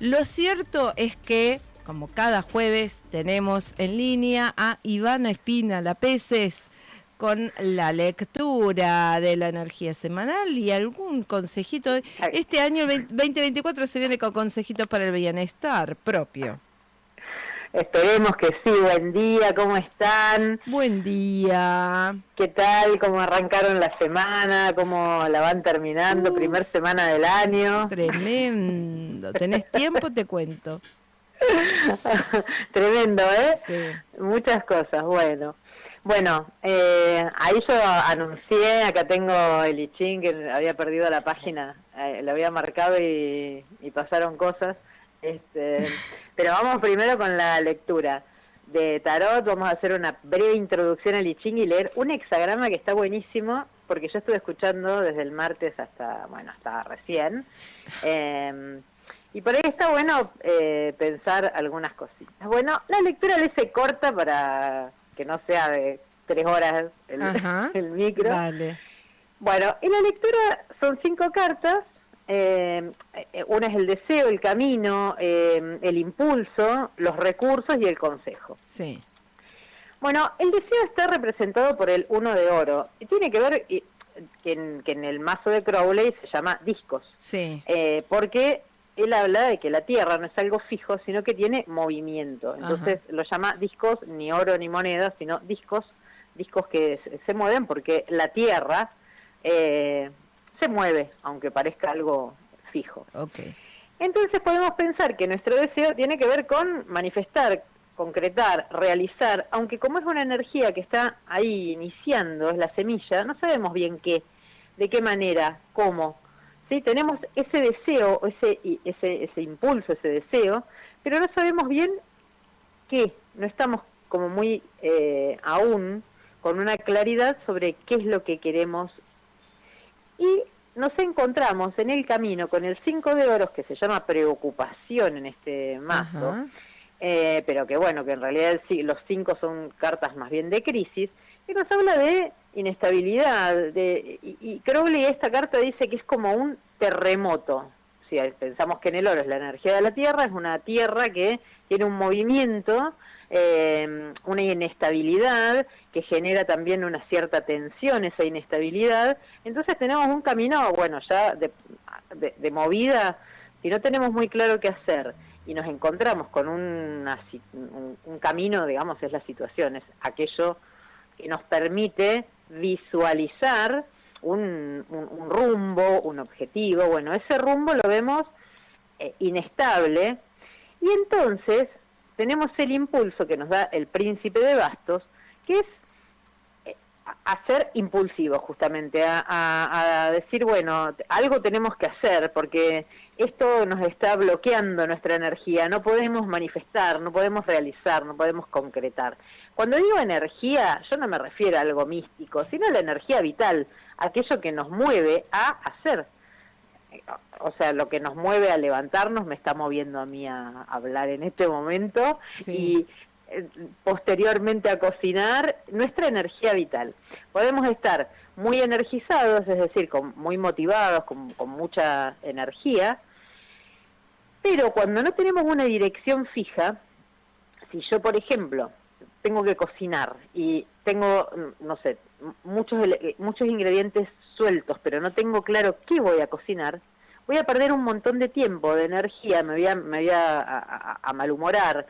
Lo cierto es que, como cada jueves, tenemos en línea a Ivana Espina Lapeses con la lectura de la energía semanal y algún consejito. Este año, el 2024, se viene con consejitos para el bienestar propio. Esperemos que sí. Buen día, ¿cómo están? Buen día. ¿Qué tal? ¿Cómo arrancaron la semana? ¿Cómo la van terminando? Primer semana del año. Tremendo. ¿Tenés tiempo? Te cuento. Tremendo, ¿eh? Sí. Muchas cosas, bueno. Bueno, ahí yo anuncié, acá tengo el I Ching, que había perdido la página, lo había marcado y pasaron cosas. Pero vamos primero con la lectura de tarot. Vamos a hacer una breve introducción al I Ching y leer un hexagrama que está buenísimo, porque yo estuve escuchando desde el martes hasta recién. Y por ahí está bueno pensar algunas cositas. Bueno, la lectura le hice corta para que no sea de 3 horas el micro. Dale. Bueno, en la lectura son 5 cartas. Una es el deseo, el camino, el impulso, los recursos y el consejo. Sí. Bueno, el deseo está representado por el 1 de oro. Tiene que ver que en el mazo de Crowley se llama discos. Sí. Porque él habla de que la Tierra no es algo fijo, sino que tiene movimiento. Entonces lo llama discos, ni oro ni moneda, sino discos que se mueven porque la Tierra se mueve, aunque parezca algo fijo. Okay. Entonces podemos pensar que nuestro deseo tiene que ver con manifestar, concretar, realizar, aunque como es una energía que está ahí iniciando, es la semilla, no sabemos bien qué, de qué manera, cómo. Sí, tenemos ese deseo, ese impulso, ese deseo, pero no sabemos bien qué, no estamos como muy aún con una claridad sobre qué es lo que queremos. Y nos encontramos en el camino con el 5 de oros, que se llama preocupación en este mazo, pero que bueno, que en realidad los 5 son cartas más bien de crisis, que nos habla de inestabilidad, y Crowley esta carta dice que es como un terremoto. Si pensamos que en el oro es la energía de la Tierra, es una Tierra que tiene un movimiento, una inestabilidad que genera también una cierta tensión, esa inestabilidad. Entonces tenemos un camino, bueno, ya de movida. Si no tenemos muy claro qué hacer y nos encontramos con un camino, digamos, es la situación, es aquello que nos permite visualizar un rumbo, un objetivo. Bueno, ese rumbo lo vemos inestable, y entonces tenemos el impulso que nos da el príncipe de bastos, que es a ser impulsivos, justamente, a decir, bueno, algo tenemos que hacer, porque esto nos está bloqueando nuestra energía, no podemos manifestar, no podemos realizar, no podemos concretar. Cuando digo energía, yo no me refiero a algo místico, sino a la energía vital, aquello que nos mueve a hacer. O sea, lo que nos mueve a levantarnos me está moviendo a mí a hablar en este momento, sí. Y posteriormente a cocinar, nuestra energía vital. Podemos estar muy energizados, es decir, muy motivados, con mucha energía, pero cuando no tenemos una dirección fija, si yo, por ejemplo, tengo que cocinar y tengo, no sé, muchos ingredientes sueltos, pero no tengo claro qué voy a cocinar, voy a perder un montón de tiempo, de energía, me voy a malhumorar,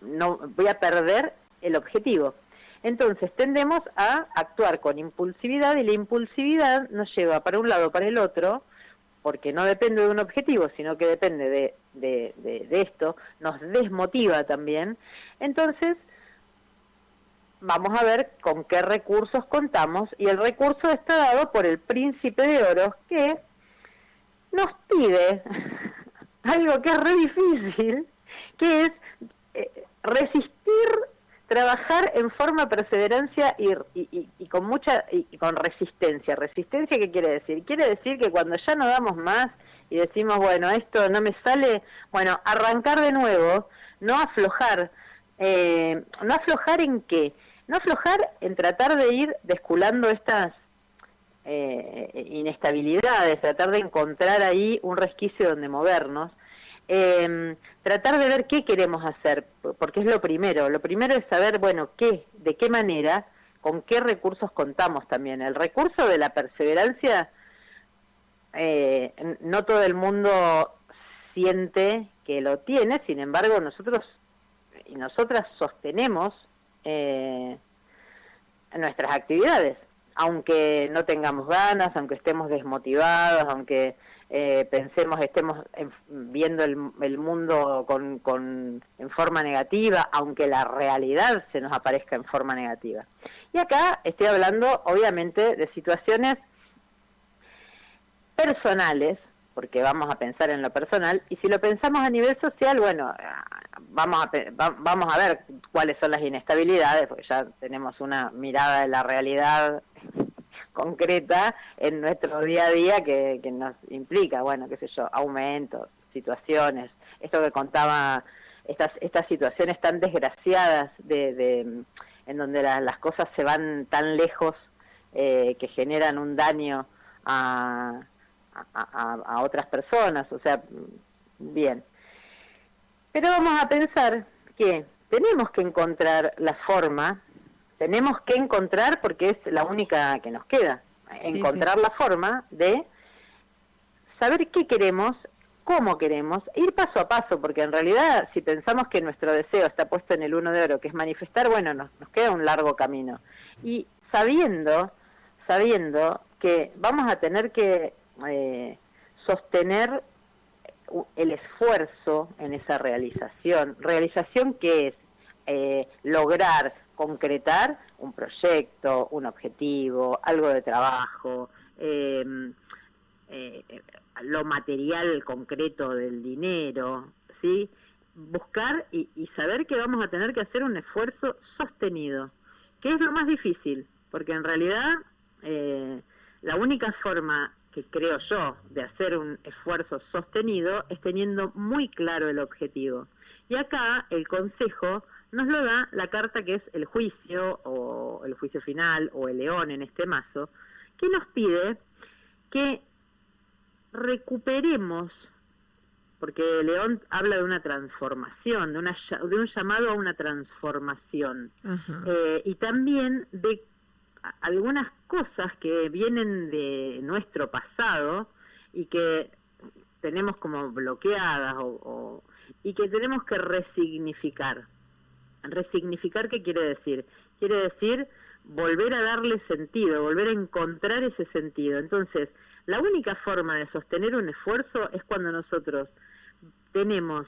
no voy a perder el objetivo. Entonces tendemos a actuar con impulsividad, y la impulsividad nos lleva para un lado o para el otro, porque no depende de un objetivo, sino que depende de esto, nos desmotiva también. Entonces vamos a ver con qué recursos contamos, y el recurso está dado por el príncipe de oros, que nos pide algo que es re difícil, que es resistir, trabajar en forma perseverancia y con mucha y con resistencia. ¿Resistencia qué quiere decir? Quiere decir que cuando ya no damos más y decimos, bueno, esto no me sale, bueno, arrancar de nuevo, no aflojar. ¿No aflojar en qué? No aflojar en tratar de ir desculando estas inestabilidades, tratar de encontrar ahí un resquicio donde movernos. tratar de ver qué queremos hacer, porque es lo primero es saber, bueno, de qué manera, con qué recursos contamos también. El recurso de la perseverancia, no todo el mundo siente que lo tiene, sin embargo nosotros y nosotras sostenemos nuestras actividades, aunque no tengamos ganas, aunque estemos desmotivados, aunque estemos viendo el mundo en forma negativa, aunque la realidad se nos aparezca en forma negativa. Y acá estoy hablando obviamente de situaciones personales, porque vamos a pensar en lo personal, y si lo pensamos a nivel social, bueno, vamos a ver cuáles son las inestabilidades, porque ya tenemos una mirada de la realidad concreta en nuestro día a día que nos implica, bueno, qué sé yo, aumentos, situaciones, esto que contaba, estas situaciones tan desgraciadas en donde las cosas se van tan lejos, que generan un daño a otras personas, o sea, bien. Pero vamos a pensar que tenemos que encontrar la forma, porque es la única que nos queda, encontrar la forma de saber qué queremos, cómo queremos, ir paso a paso, porque en realidad si pensamos que nuestro deseo está puesto en el 1 de oro, que es manifestar, bueno, nos queda un largo camino. Y sabiendo que vamos a tener que sostener el esfuerzo en esa realización que es lograr concretar un proyecto, un objetivo, algo de trabajo, lo material concreto del dinero, ¿sí? Buscar y saber que vamos a tener que hacer un esfuerzo sostenido, que es lo más difícil, porque en realidad la única forma que creo yo de hacer un esfuerzo sostenido es teniendo muy claro el objetivo. Y acá el consejo nos lo da la carta que es el juicio, o el juicio final, o el león en este mazo, que nos pide que recuperemos, porque el león habla de una transformación, de un llamado a una transformación, y también de algunas cosas que vienen de nuestro pasado y que tenemos como bloqueadas y que tenemos que resignificar. ¿Resignificar qué quiere decir? Quiere decir volver a darle sentido, volver a encontrar ese sentido. Entonces, la única forma de sostener un esfuerzo es cuando nosotros tenemos,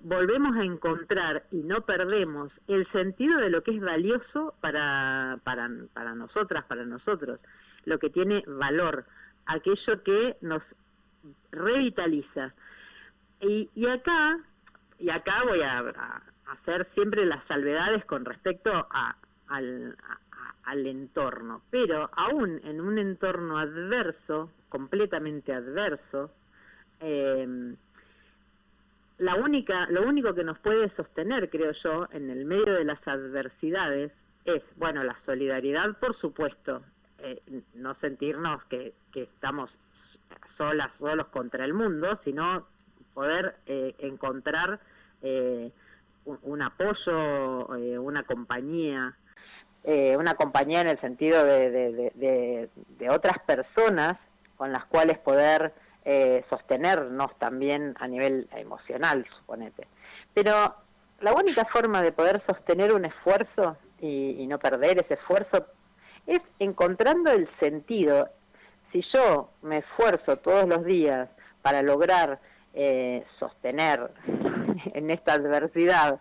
volvemos a encontrar y no perdemos el sentido de lo que es valioso para nosotras, para nosotros, lo que tiene valor, aquello que nos revitaliza. Y acá voy a hacer siempre las salvedades con respecto al entorno, pero aún en un entorno adverso, completamente adverso, lo único que nos puede sostener, creo yo, en el medio de las adversidades es, bueno, la solidaridad, por supuesto, no sentirnos que estamos solos contra el mundo, sino poder encontrar un apoyo, una compañía en el sentido de otras personas con las cuales poder sostenernos también a nivel emocional, suponete. Pero la única forma de poder sostener un esfuerzo y no perder ese esfuerzo es encontrando el sentido. Si yo me esfuerzo todos los días para lograr sostener en esta adversidad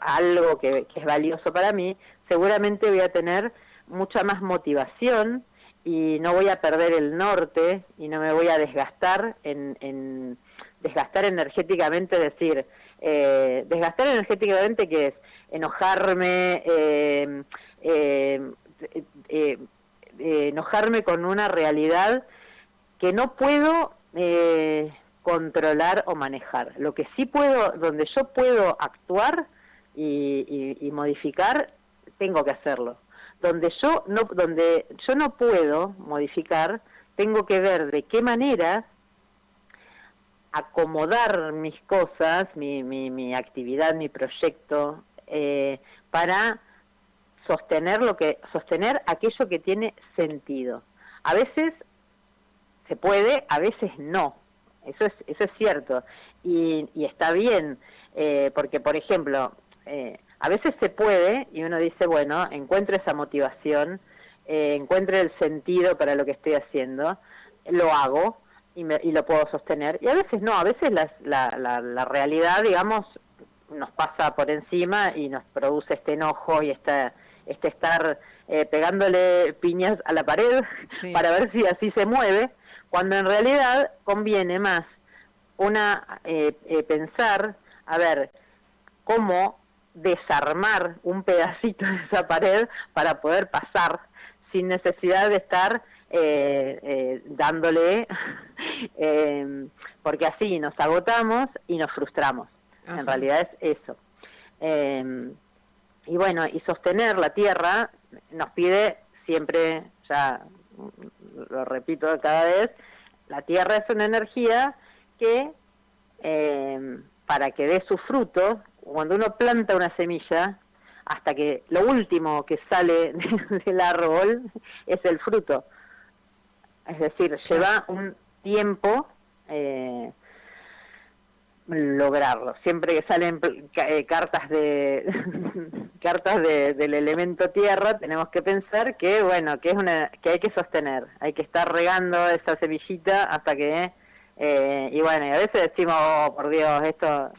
algo que es valioso para mí, seguramente voy a tener mucha más motivación y no voy a perder el norte y no me voy a desgastar desgastar energéticamente, desgastar energéticamente, que es enojarme, enojarme con una realidad que no puedo controlar o manejar. Lo que sí puedo, donde yo puedo actuar y modificar, tengo que hacerlo. Donde yo no puedo modificar, tengo que ver de qué manera acomodar mis cosas, mi actividad, mi proyecto, para sostener aquello que tiene sentido. A veces se puede, a veces no. Eso es cierto. Y está bien, porque, por ejemplo, a veces se puede y uno dice, bueno, encuentro esa motivación, encuentro el sentido para lo que estoy haciendo, lo hago y lo puedo sostener. Y a veces no, a veces la realidad, digamos, nos pasa por encima y nos produce este enojo y este estar pegándole piñas a la pared para ver si así se mueve, cuando en realidad conviene más pensar, a ver, cómo desarmar un pedacito de esa pared para poder pasar sin necesidad de estar dándole, porque así nos agotamos y nos frustramos. Ajá. En realidad es eso. Y bueno, y sostener la tierra nos pide siempre, ya lo repito cada vez, la tierra es una energía que para que dé su fruto, cuando uno planta una semilla, hasta que lo último que sale del árbol es el fruto. Es decir, lleva un tiempo lograrlo. Siempre que salen cartas del elemento tierra, tenemos que pensar que bueno, que hay que sostener, hay que estar regando esa semillita hasta que y bueno, y a veces decimos, oh, por Dios, esto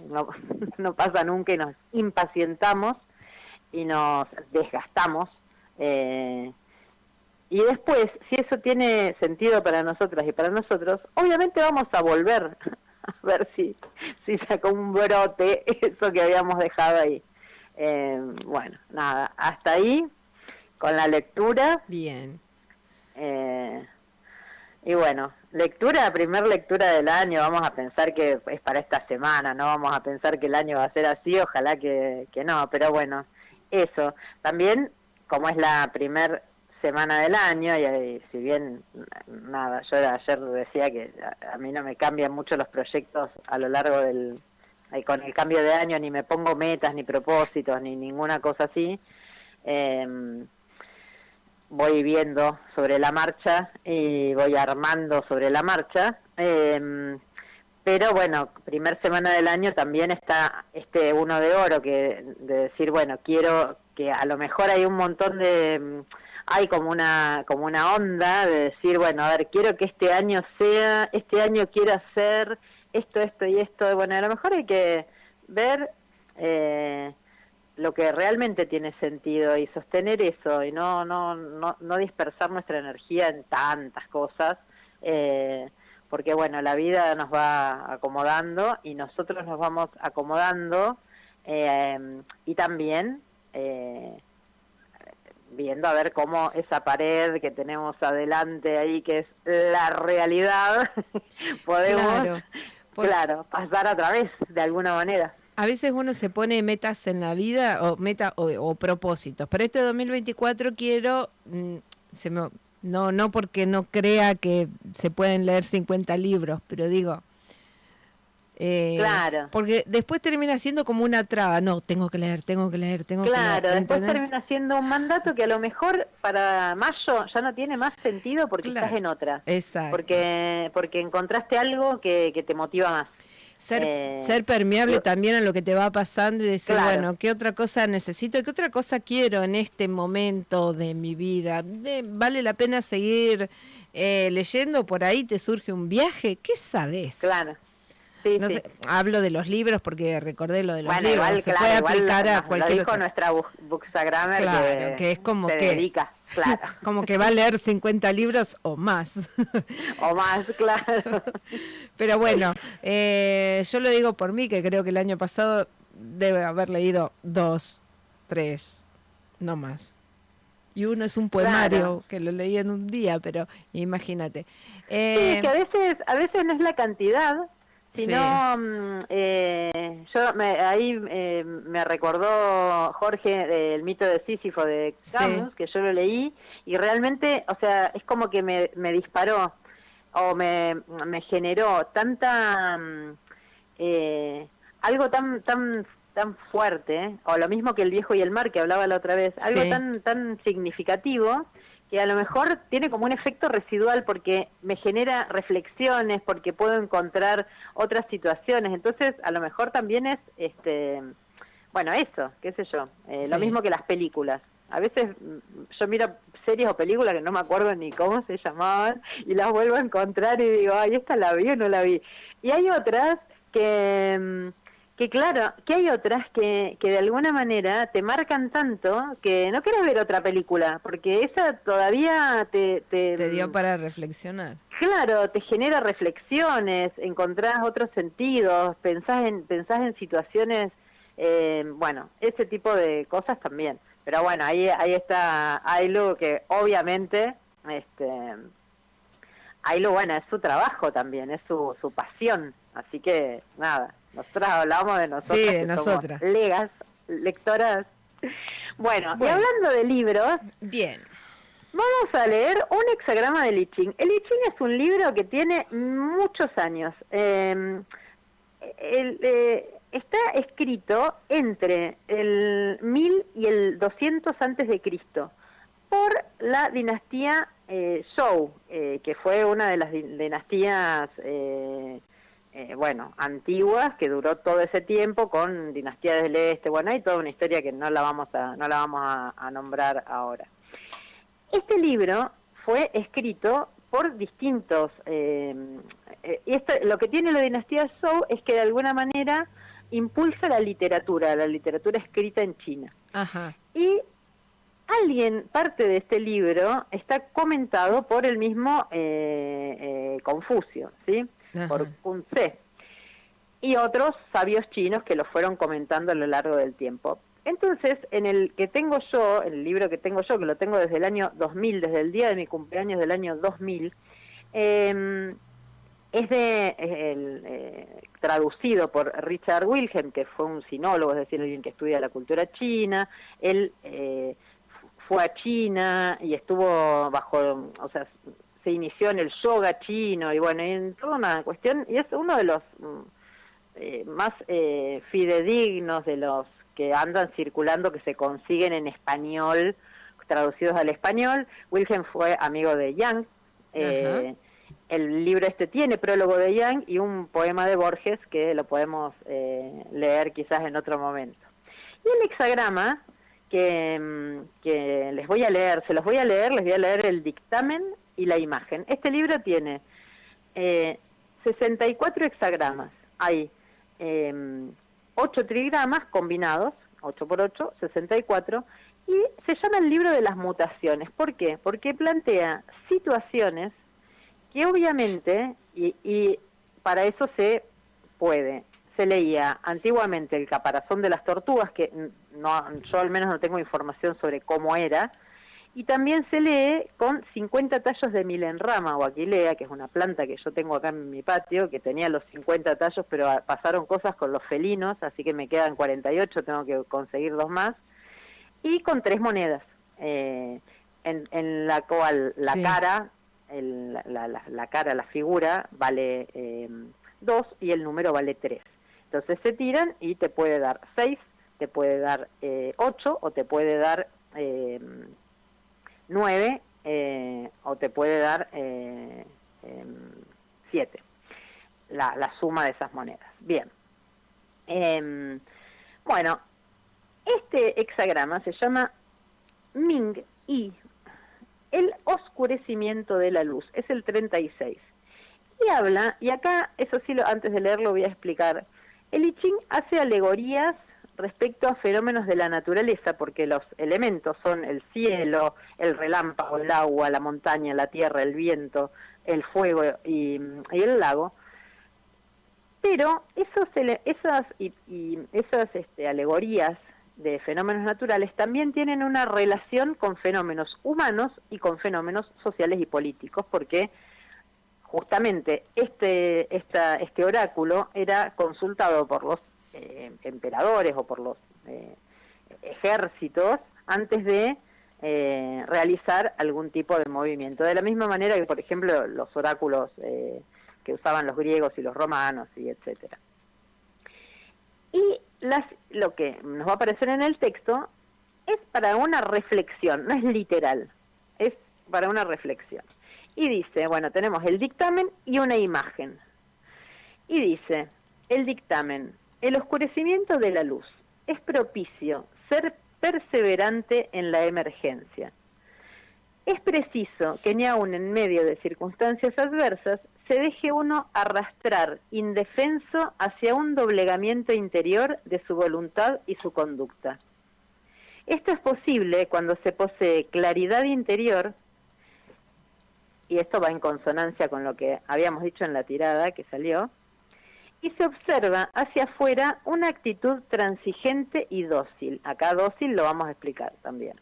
no pasa nunca, y nos impacientamos y nos desgastamos, y después, si eso tiene sentido para nosotras y para nosotros, obviamente vamos a volver a ver si sacó un brote eso que habíamos dejado ahí. Bueno, nada, hasta ahí con la lectura. Bien. Y bueno, primer lectura del año, vamos a pensar que es para esta semana, no vamos a pensar que el año va a ser así, ojalá que no, pero bueno, eso. También, como es la primer semana del año, y si bien, nada, yo ayer decía que a mí no me cambian mucho los proyectos a lo largo con el cambio de año, ni me pongo metas, ni propósitos, ni ninguna cosa así, voy viendo sobre la marcha y voy armando sobre la marcha, pero bueno, primer semana del año también está este uno de oro, que de decir, bueno, quiero que a lo mejor hay un montón de... hay como una onda de decir, bueno, a ver, quiero que este año quiero hacer esto y esto. Bueno, a lo mejor hay que ver lo que realmente tiene sentido y sostener eso, y no dispersar nuestra energía en tantas cosas, porque bueno, la vida nos va acomodando y nosotros nos vamos acomodando, y también viendo a ver cómo esa pared que tenemos adelante ahí, que es la realidad, podemos, claro, pasar a través de alguna manera. A veces uno se pone metas en la vida, o propósitos. Pero este 2024 quiero, no porque no crea que se pueden leer 50 libros, pero digo... claro. Porque después termina siendo como una traba. No, tengo que leer. Claro, después termina siendo un mandato que a lo mejor para mayo ya no tiene más sentido porque estás en otra. Exacto. Porque encontraste algo que te motiva más. Ser permeable también a lo que te va pasando y decir, bueno, ¿qué otra cosa necesito? ¿Qué otra cosa quiero en este momento de mi vida? ¿Vale la pena seguir leyendo? ¿Por ahí te surge un viaje? ¿Qué sabes? Claro. Sí, no sé, hablo de los libros porque recordé lo de los libros. Igual, se puede aplicar a cualquier lo dijo nuestra bookstagrammer, claro, que es como se que dedica, claro. Como que va a leer 50 libros o más. O más, claro. Pero bueno, yo lo digo por mí, que creo que el año pasado debe haber leído 2, 3, no más. Y uno es un poemario que lo leí en un día, pero imagínate. Sí, que a veces no es la cantidad, sino me recordó Jorge el mito de Sísifo de Camus, que yo lo leí y realmente, o sea, es como que me disparó. o me generó tanta algo tan fuerte, o lo mismo que El viejo y el mar que hablaba la otra vez, algo Sí. tan significativo, que a lo mejor tiene como un efecto residual porque me genera reflexiones, porque puedo encontrar otras situaciones. Entonces, a lo mejor también es bueno, eso, qué sé yo, lo Sí. mismo que las películas. A veces yo miro series o películas que no me acuerdo ni cómo se llamaban y las vuelvo a encontrar y digo, ay, esta la vi o no la vi. Y hay otras que claro, que hay otras que de alguna manera te marcan tanto que no quieres ver otra película, porque esa todavía Te dio para reflexionar. claro, te genera reflexiones, encontrás otros sentidos, pensás en situaciones, bueno, ese tipo de cosas también. Pero bueno, ahí está Ailu, que obviamente, Ailu, bueno, es su trabajo también, es su pasión. Así que, nada, nosotros hablamos de Sí, nosotras de que somos nosotras. lectoras. Bueno, y Bueno, hablando de libros, bien. vamos a leer un hexagrama de I Ching. El I Ching es un libro que tiene muchos años. Está escrito entre el 1000 y el 200 antes de Cristo por la dinastía Zhou, que fue una de las dinastías bueno, antiguas, que duró todo ese tiempo con dinastías del este. Bueno, hay toda una historia que no la vamos a nombrar ahora. Este libro fue escrito por distintos... lo que tiene la dinastía Zhou es que de alguna manera impulsa la literatura escrita en China. Ajá. Y parte de este libro está comentado por el mismo Confucio, ¿sí? Ajá. Por Kun Tse y otros sabios chinos que lo fueron comentando a lo largo del tiempo. Entonces, en el que tengo yo, el libro que tengo yo, que lo tengo desde el año 2000, desde el día de mi cumpleaños del año 2000, es traducido por Richard Wilhelm, que fue un sinólogo, es decir, alguien que estudia la cultura china. Él fue a China y estuvo bajo, o sea, se inició en el yoga chino y bueno, en toda una cuestión, y es uno de los más fidedignos de los que andan circulando, que se consiguen en español, traducidos al español. Wilhelm fue amigo de Yang. El libro tiene prólogo de Yang y un poema de Borges que lo podemos leer quizás en otro momento. Y el hexagrama que les voy a leer, les voy a leer el dictamen y la imagen. Este libro tiene 64 hexagramas. Hay 8 trigramas combinados, 8 por 8, 64, y se llama el libro de las mutaciones. ¿Por qué? Porque plantea situaciones que obviamente, y para eso se leía antiguamente El caparazón de las tortugas, que yo al menos no tengo información sobre cómo era, y también se lee con 50 tallos de milenrama o aquilea, que es una planta que yo tengo acá en mi patio, que tenía los 50 tallos, pero pasaron cosas con los felinos, así que me quedan 48, tengo que conseguir 2 más, y con 3 monedas, en la cual la sí. cara, la figura vale 2 y el número vale 3. Entonces se tiran y te puede dar 6, te puede dar 8 o te puede dar 9 o te puede dar 7, la suma de esas monedas. Bien. Bueno, este hexagrama se llama Ming Yi, el oscurecimiento de la luz, es el 36. Y habla, y acá, eso sí, antes de leerlo voy a explicar, el I Ching hace alegorías respecto a fenómenos de la naturaleza, porque los elementos son el cielo, el relámpago, el agua, la montaña, la tierra, el viento, el fuego y el lago. Pero esas alegorías de fenómenos naturales también tienen una relación con fenómenos humanos y con fenómenos sociales y políticos, porque justamente este oráculo era consultado por los emperadores o por los ejércitos antes de realizar algún tipo de movimiento. De la misma manera que, por ejemplo, los oráculos que usaban los griegos y los romanos, y etcétera. Y lo que nos va a aparecer en el texto es para una reflexión, no es literal, es para una reflexión. Y dice, bueno, tenemos el dictamen y una imagen. Y dice, el dictamen: el oscurecimiento de la luz es propicio ser perseverante en la emergencia. Es preciso que ni aun en medio de circunstancias adversas se deje uno arrastrar indefenso hacia un doblegamiento interior de su voluntad y su conducta. Esto es posible cuando se posee claridad interior, y esto va en consonancia con lo que habíamos dicho en la tirada que salió, y se observa hacia afuera una actitud transigente y dócil. Acá dócil lo vamos a explicar también.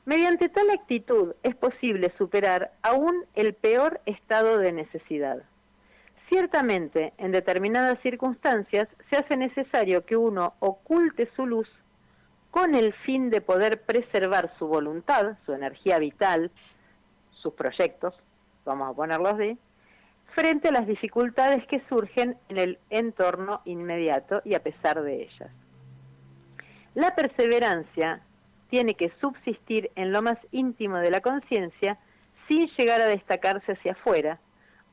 Mediante tal actitud es posible superar aún el peor estado de necesidad. Ciertamente, en determinadas circunstancias se hace necesario que uno oculte su luz con el fin de poder preservar su voluntad, su energía vital, sus proyectos, vamos a ponerlos así, frente a las dificultades que surgen en el entorno inmediato y a pesar de ellas. La perseverancia tiene que subsistir en lo más íntimo de la conciencia sin llegar a destacarse hacia afuera.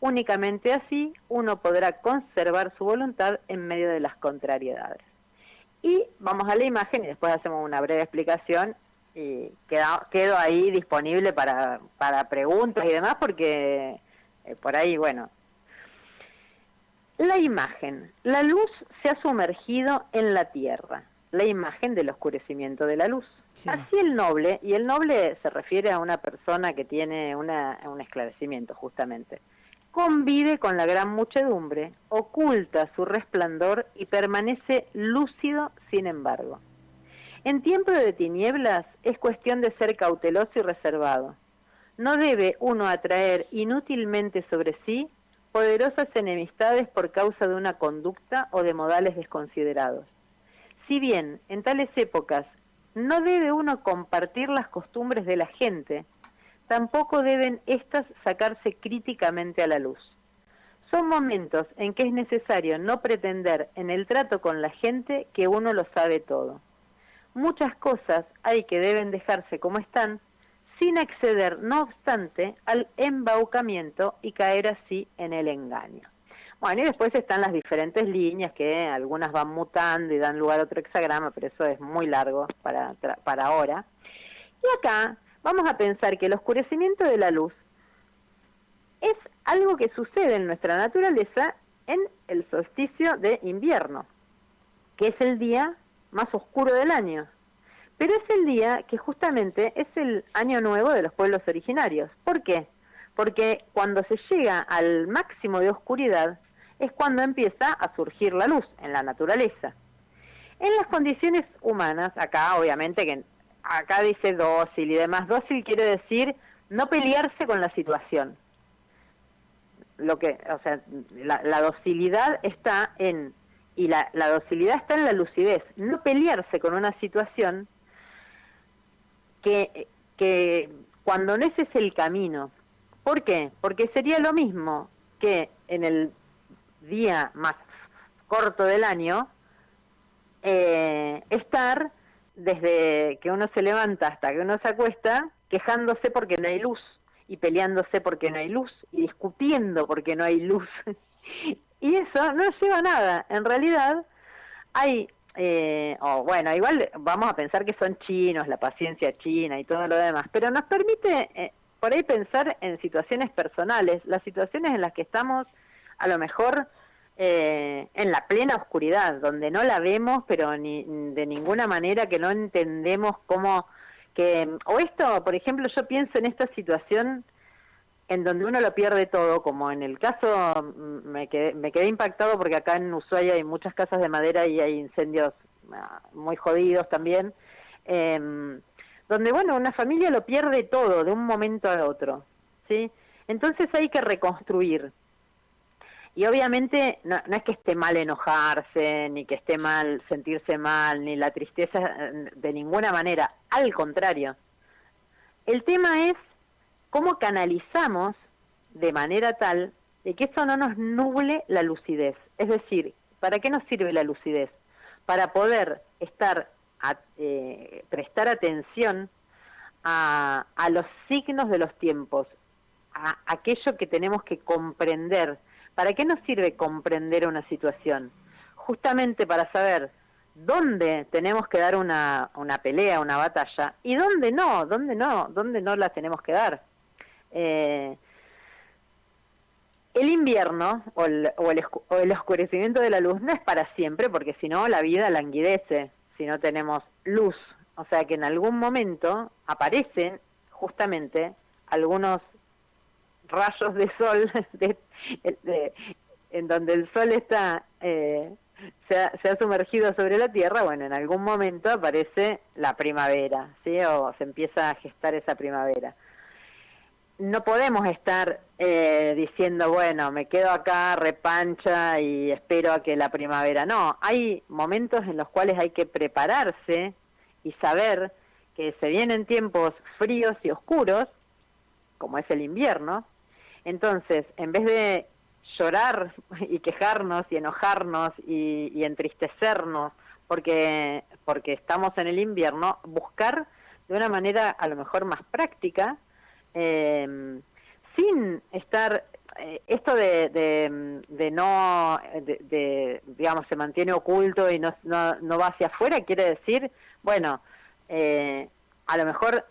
Únicamente así uno podrá conservar su voluntad en medio de las contrariedades. Y vamos a la imagen y después hacemos una breve explicación y quedo ahí disponible para preguntas y demás, porque por ahí, bueno. La imagen. La luz se ha sumergido en la tierra. La imagen del oscurecimiento de la luz. Sí. Así el noble, y el noble se refiere a una persona que tiene un esclarecimiento justamente, convive con la gran muchedumbre, oculta su resplandor y permanece lúcido sin embargo. En tiempo de tinieblas es cuestión de ser cauteloso y reservado. No debe uno atraer inútilmente sobre sí poderosas enemistades por causa de una conducta o de modales desconsiderados. Si bien en tales épocas no debe uno compartir las costumbres de la gente, tampoco deben éstas sacarse críticamente a la luz. Son momentos en que es necesario no pretender en el trato con la gente que uno lo sabe todo. Muchas cosas hay que deben dejarse como están, sin acceder, no obstante, al embaucamiento y caer así en el engaño. Bueno, y después están las diferentes líneas que algunas van mutando y dan lugar a otro hexagrama, pero eso es muy largo para ahora. Y acá vamos a pensar que el oscurecimiento de la luz es algo que sucede en nuestra naturaleza en el solsticio de invierno, que es el día más oscuro del año. Pero es el día que justamente es el año nuevo de los pueblos originarios. ¿Por qué? Porque cuando se llega al máximo de oscuridad es cuando empieza a surgir la luz en la naturaleza. En las condiciones humanas, acá obviamente que acá dice dócil y demás, dócil quiere decir no pelearse con la situación. La docilidad está en, y la docilidad está en la lucidez, no pelearse con una situación que cuando no ese es el camino. ¿Por qué? Porque sería lo mismo que en el día más corto del año estar desde que uno se levanta hasta que uno se acuesta quejándose porque no hay luz y peleándose porque no hay luz y discutiendo porque no hay luz y eso no lleva a nada. En realidad hay igual vamos a pensar que son chinos, la paciencia china y todo lo demás, pero nos permite por ahí pensar en situaciones personales, las situaciones en las que estamos a lo mejor en la plena oscuridad, donde no la vemos, pero ni de ninguna manera, que no entendemos cómo o esto, por ejemplo, yo pienso en esta situación en donde uno lo pierde todo, como en el caso, me quedé impactado porque acá en Ushuaia hay muchas casas de madera y hay incendios muy jodidos también, donde, bueno, una familia lo pierde todo de un momento al otro, ¿sí? Entonces hay que reconstruir. Y obviamente no es que esté mal enojarse, ni que esté mal sentirse mal, ni la tristeza de ninguna manera. Al contrario, El tema es cómo canalizamos de manera tal de que eso no nos nuble la lucidez. Es decir, ¿para qué nos sirve la lucidez? Para poder prestar atención a los signos de los tiempos, a aquello que tenemos que comprender. ¿Para qué nos sirve comprender una situación? Justamente para saber dónde tenemos que dar una pelea, una batalla, y dónde no la tenemos que dar. El invierno o el oscurecimiento de la luz no es para siempre, porque si no la vida languidece, si no tenemos luz. O sea que en algún momento aparecen justamente algunos rayos de sol en donde el sol está se ha sumergido sobre la tierra. Bueno, en algún momento aparece la primavera, ¿sí? O se empieza a gestar esa primavera. No podemos estar diciendo, bueno, me quedo acá repancha y espero a que la primavera. No, hay momentos en los cuales hay que prepararse y saber que se vienen tiempos fríos y oscuros, como es el invierno. Entonces, en vez de llorar y quejarnos y enojarnos y entristecernos porque estamos en el invierno, buscar de una manera a lo mejor más práctica, sin estar esto de no digamos, se mantiene oculto y no va hacia afuera, quiere decir, bueno, a lo mejor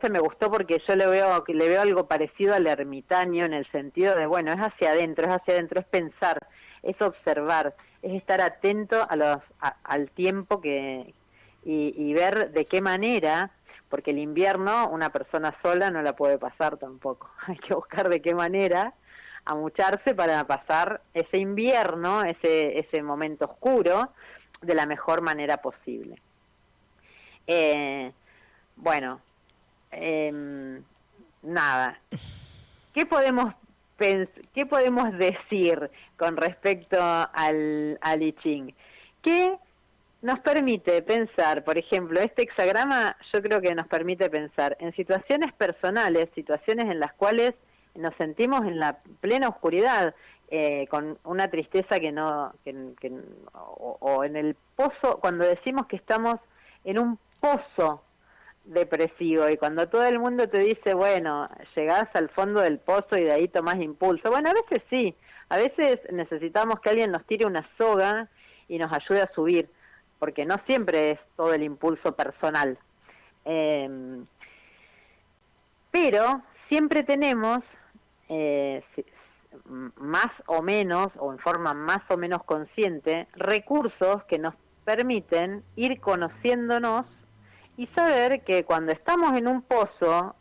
me gustó porque yo le veo algo parecido al ermitaño, en el sentido de, bueno, es hacia adentro, es pensar, es observar, es estar atento al tiempo y ver de qué manera, porque el invierno una persona sola no la puede pasar tampoco. Hay que buscar de qué manera amucharse para pasar ese invierno, ese momento oscuro, de la mejor manera posible. Bueno, nada. ¿Qué podemos decir con respecto al I Ching? Que nos permite pensar, por ejemplo, este hexagrama yo creo que nos permite pensar en situaciones personales, situaciones en las cuales nos sentimos en la plena oscuridad, con una tristeza o en el pozo, cuando decimos que estamos en un pozo depresivo, y cuando todo el mundo te dice, bueno, llegás al fondo del pozo y de ahí tomás impulso. Bueno, a veces sí, a veces necesitamos que alguien nos tire una soga y nos ayude a subir, porque no siempre es todo el impulso personal. Pero siempre tenemos, más o menos, o en forma más o menos consciente, recursos que nos permiten ir conociéndonos y saber que cuando estamos en un pozo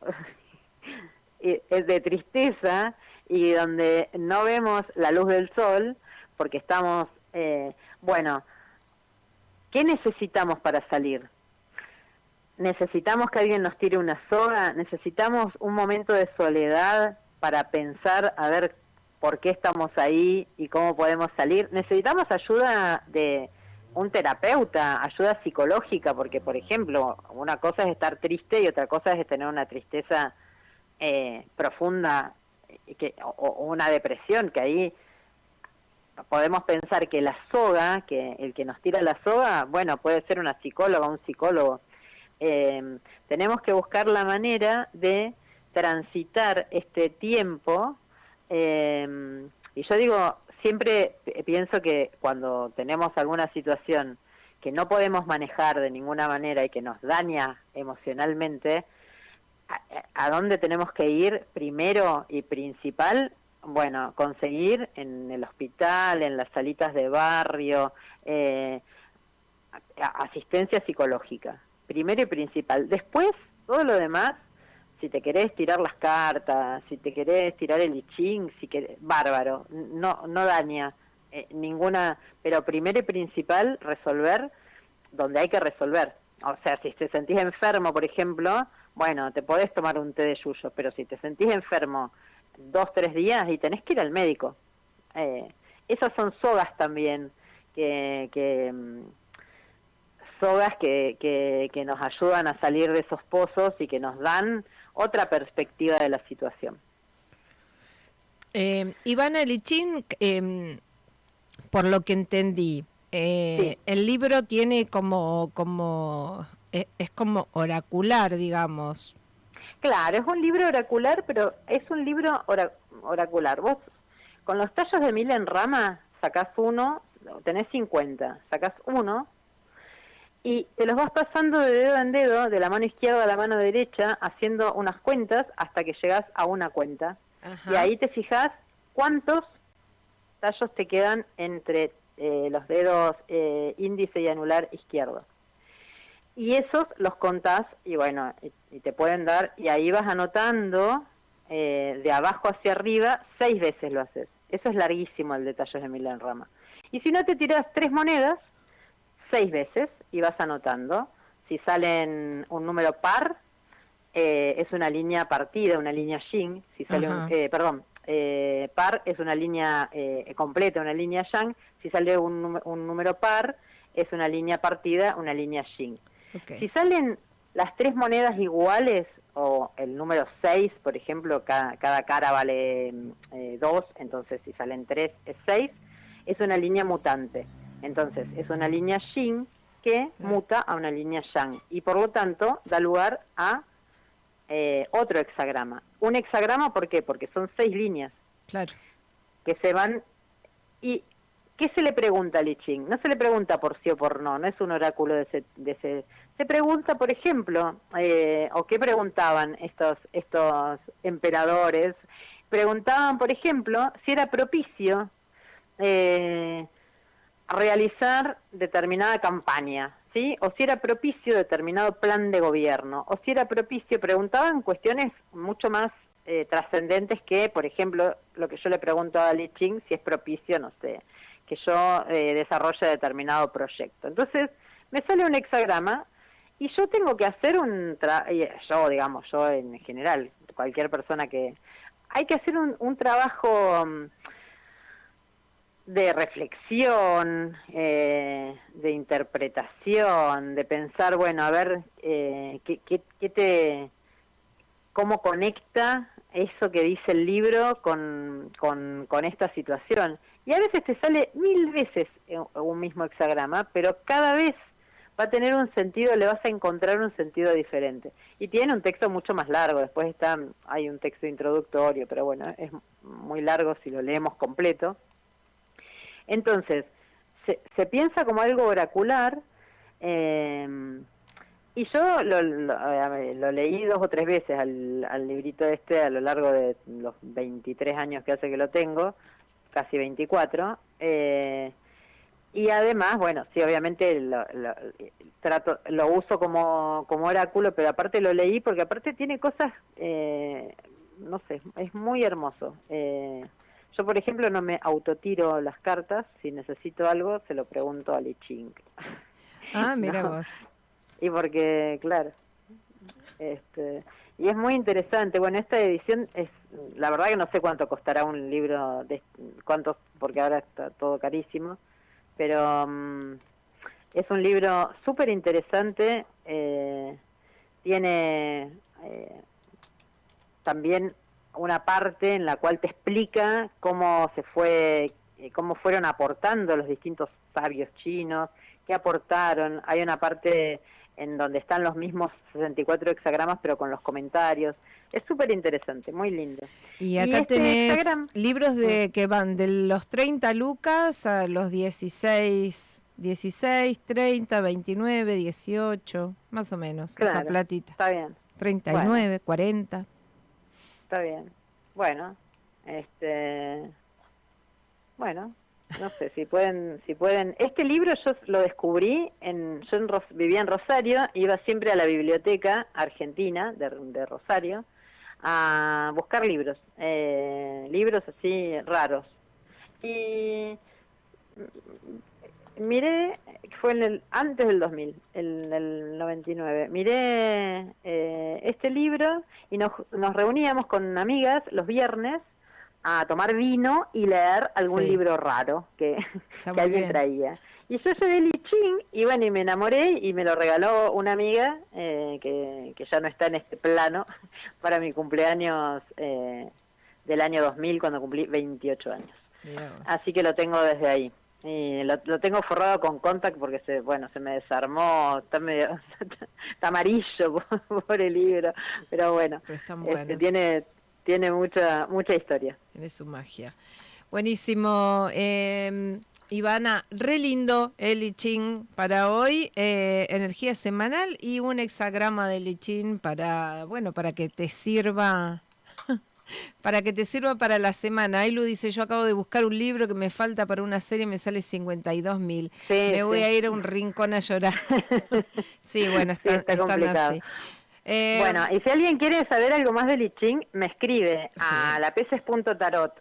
de tristeza y donde no vemos la luz del sol, porque estamos, bueno, ¿qué necesitamos para salir? ¿Necesitamos que alguien nos tire una soga? ¿Necesitamos un momento de soledad para pensar a ver por qué estamos ahí y cómo podemos salir? ¿Necesitamos ayuda de un terapeuta, ayuda psicológica? Porque, por ejemplo, una cosa es estar triste y otra cosa es tener una tristeza profunda o una depresión, que ahí podemos pensar que la soga, que el que nos tira la soga, bueno, puede ser una psicóloga, un psicólogo. Tenemos que buscar la manera de transitar este tiempo, y yo digo, siempre pienso que cuando tenemos alguna situación que no podemos manejar de ninguna manera y que nos daña emocionalmente, ¿a dónde tenemos que ir primero y principal? Bueno, conseguir en el hospital, en las salitas de barrio, asistencia psicológica, primero y principal. Después, todo lo demás, si te querés tirar las cartas, si te querés tirar el I Ching, bárbaro, no daña ninguna, pero primero y principal, resolver donde hay que resolver. O sea, si te sentís enfermo, por ejemplo, bueno, te podés tomar un té de yuyo, pero si te sentís enfermo 2-3 días y tenés que ir al médico. Esas son sogas también que sogas que nos ayudan a salir de esos pozos y que nos dan otra perspectiva de la situación. Ivana Lichín, por lo que entendí, Sí. el libro tiene es como oracular, digamos. Claro, es un libro oracular, pero es un libro oracular. Vos, con los tallos de 1000 en rama, sacás uno, tenés 50, sacás uno, y te los vas pasando de dedo en dedo, de la mano izquierda a la mano derecha, haciendo unas cuentas hasta que llegás a una cuenta. Ajá. Y ahí te fijás cuántos tallos te quedan entre los dedos índice y anular izquierdo. Y esos los contás y bueno, y te pueden dar, y ahí vas anotando de abajo hacia arriba, 6 veces lo haces. Eso es larguísimo el de tallos de 1000 en rama. Y si no, te tirás 3 monedas, 6 veces, y vas anotando. Si salen un número par, es una línea partida, una línea yin. Si sale par es una línea completa, una línea yang. Si sale un número par, es una línea partida, una línea yin. Okay. Si salen las 3 monedas iguales, o el número 6, por ejemplo, cada cara vale 2, entonces si salen 3 es 6, es una línea mutante. Entonces es una línea yin que muta a una línea yang, y por lo tanto da lugar a otro hexagrama. Un hexagrama, ¿por qué? Porque son 6 líneas. Claro. Que se van. ¿Y qué se le pregunta a Li Ching? No se le pregunta por sí o por no, no es un oráculo de ese. Se pregunta, por ejemplo, o qué preguntaban estos emperadores. Preguntaban, por ejemplo, si era propicio realizar determinada campaña, ¿sí? O si era propicio determinado plan de gobierno, o si era propicio, preguntaban cuestiones mucho más trascendentes que, por ejemplo, lo que yo le pregunto a Li Ching, si es propicio, no sé, que yo desarrolle determinado proyecto. Entonces, me sale un hexagrama y yo tengo que hacer yo en general, cualquier persona hay que hacer un trabajo de reflexión, de interpretación, de pensar, bueno, a ver, cómo conecta eso que dice el libro con esta situación. Y a veces te sale 1000 veces un mismo hexagrama, pero cada vez va a tener un sentido, le vas a encontrar un sentido diferente. Y tiene un texto mucho más largo, después hay un texto introductorio, pero bueno, es muy largo si lo leemos completo. Entonces, se piensa como algo oracular, y yo lo leí 2 o 3 veces al librito a lo largo de los 23 años que hace que lo tengo, casi 24, y además, bueno, sí, obviamente lo uso como oráculo, pero aparte lo leí porque aparte tiene cosas, no sé, es muy hermoso. Yo, por ejemplo, no me autotiro las cartas. Si necesito algo, se lo pregunto a Li Ching. Ah, mira ¿no? vos. Y porque, claro, y es muy interesante. Bueno, esta edición la verdad que no sé cuánto costará un libro, porque ahora está todo carísimo, pero es un libro súper interesante. Tiene también una parte en la cual te explica cómo fueron aportando los distintos sabios chinos, qué aportaron. Hay una parte en donde están los mismos 64 hexagramas, pero con los comentarios. Es súper interesante, muy lindo. Y acá tenés libros que van de los 30 lucas a los 16, 30, 29, 18, más o menos, claro, esa platita. Está bien. 39, bueno. 40. Está bien. Bueno, bueno, no sé si pueden. Este libro yo lo descubrí vivía en Rosario, iba siempre a la biblioteca argentina de Rosario a buscar libros así raros. Y miré, fue antes del 2000, el 99, miré este libro y nos reuníamos con amigas los viernes a tomar vino y leer algún libro raro que alguien traía. Y yo soy de Lichín, y bueno, y me enamoré, y me lo regaló una amiga, que ya no está en este plano, para mi cumpleaños del año 2000, cuando cumplí 28 años. Así que lo tengo desde ahí. Y lo tengo forrado con Contact porque se me desarmó, está medio está amarillo por el libro, pero bueno, pero están buenos. Tiene mucha historia. Tiene su magia. Buenísimo. Ivana, re lindo el I Ching para hoy, energía semanal y un hexagrama del I Ching para que te sirva. Para que te sirva para la semana. Ailu dice, yo acabo de buscar un libro que me falta para una serie, me sale 52.000. Sí, me voy a ir a un rincón a llorar. Sí, bueno, están complicado. así. Bueno, y si alguien quiere saber algo más del I Ching, me escribe a lapeces.tarot.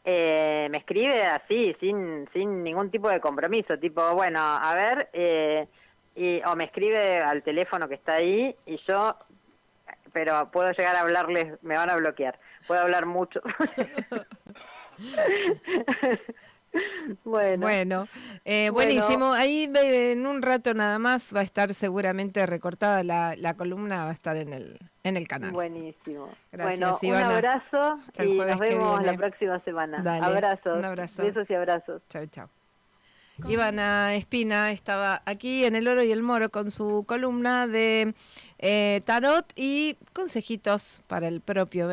Me escribe así, sin ningún tipo de compromiso, tipo, bueno, a ver, o me escribe al teléfono que está ahí, y yo, pero puedo llegar a hablarles, me van a bloquear, puedo hablar mucho. Bueno, buenísimo. Ahí en un rato nada más va a estar seguramente recortada la columna, va a estar en el canal. Buenísimo. Gracias, bueno, Ivana. un abrazo y nos vemos la próxima semana. Dale, abrazos. Un abrazo. Besos y abrazos. Chau, chau. Ivana Espina estaba aquí en El Oro y el Moro con su columna de tarot y consejitos para el propio